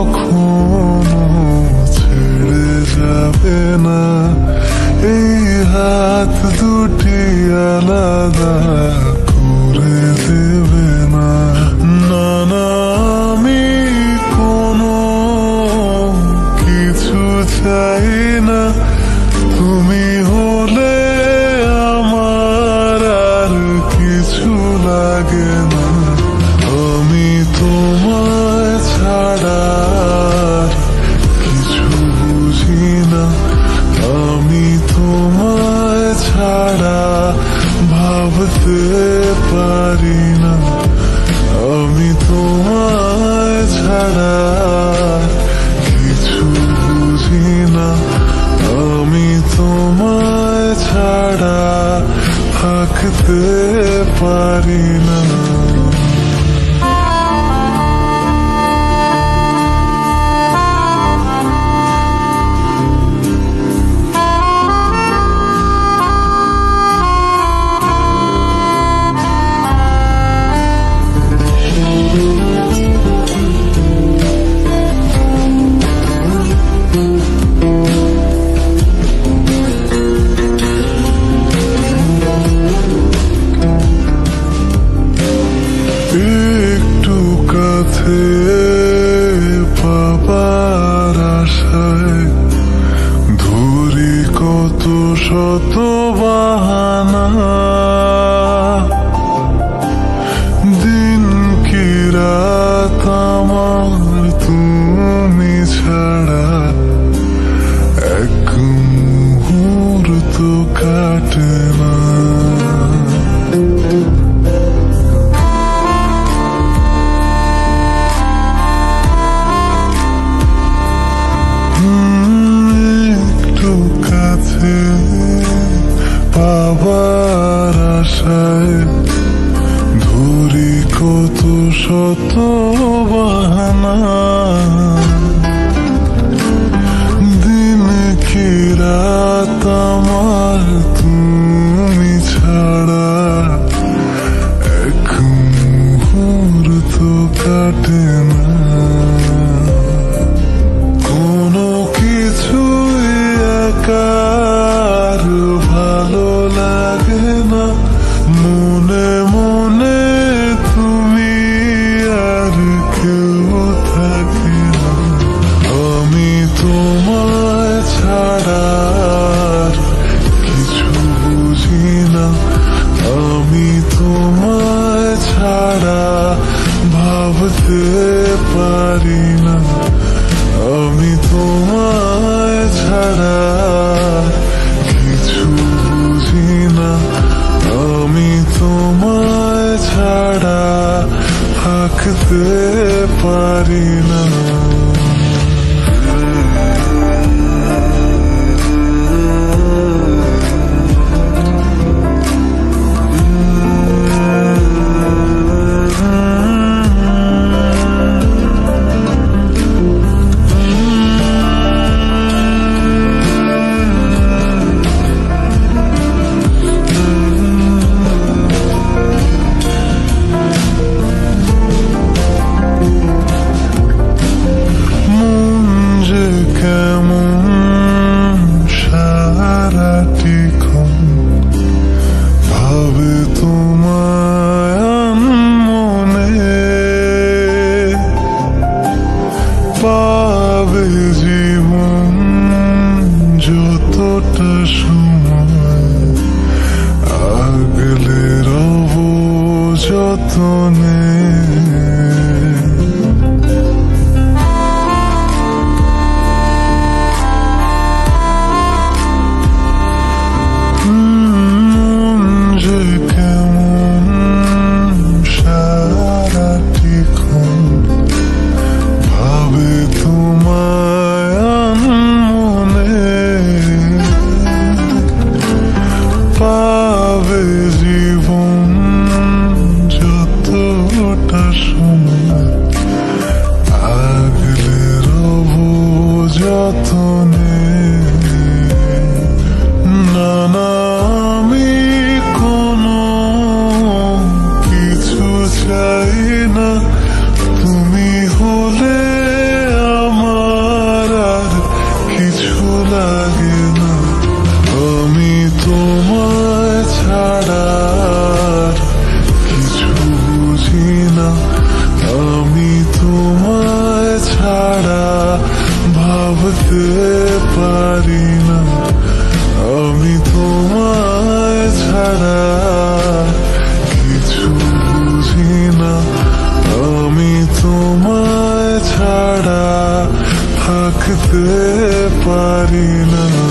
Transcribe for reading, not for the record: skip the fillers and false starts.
কখনো ছেড়ে যাবে না, এই হাত দুটি আলাদা করে দেবে না। না না, আমি কোনো কিছু চাই না, তুমি হলে আমার আর কিছু লাগে না। আমি তোমায় ছাড়া কিছু বুঝি না, আমি তোমায় ছাড়া ভাবতে পারি না, আমি তোমায় ছাড়া কিছু বুঝি না, আমি তোমায় ছাড়া থাকতে পারি না। একটু কাছে পাবার আশায় ধরি কত শত বাহানা, দিন কি রাত আমার তুমি ছাড়া এক মুহূর্ত কাটে না। একটু কাছে পাবার আশায় ধরি কত শত বাহানা, দিন কি রাত আমার তুমি ছাড়া এক মুহূর্ত কাটে না। কোনো কিছুই একার ভালো লাগে না, মনে মনে তুমি আর কেউ থাকে না। আমি তোমায় ছাড়া কিছু বুঝি না, আমি তোমায় ছাড়া ভাবতে পারি না, আমি তোমায় ছাড়া কিছু বুঝি না, আমি তোমায় ছাড়া থাকতে পারি না। পাবে জীবন যতটা সময় আগলে রব যতনে। যে কেমন সারাটিক্ষণ ভাবে তোমায় পারি না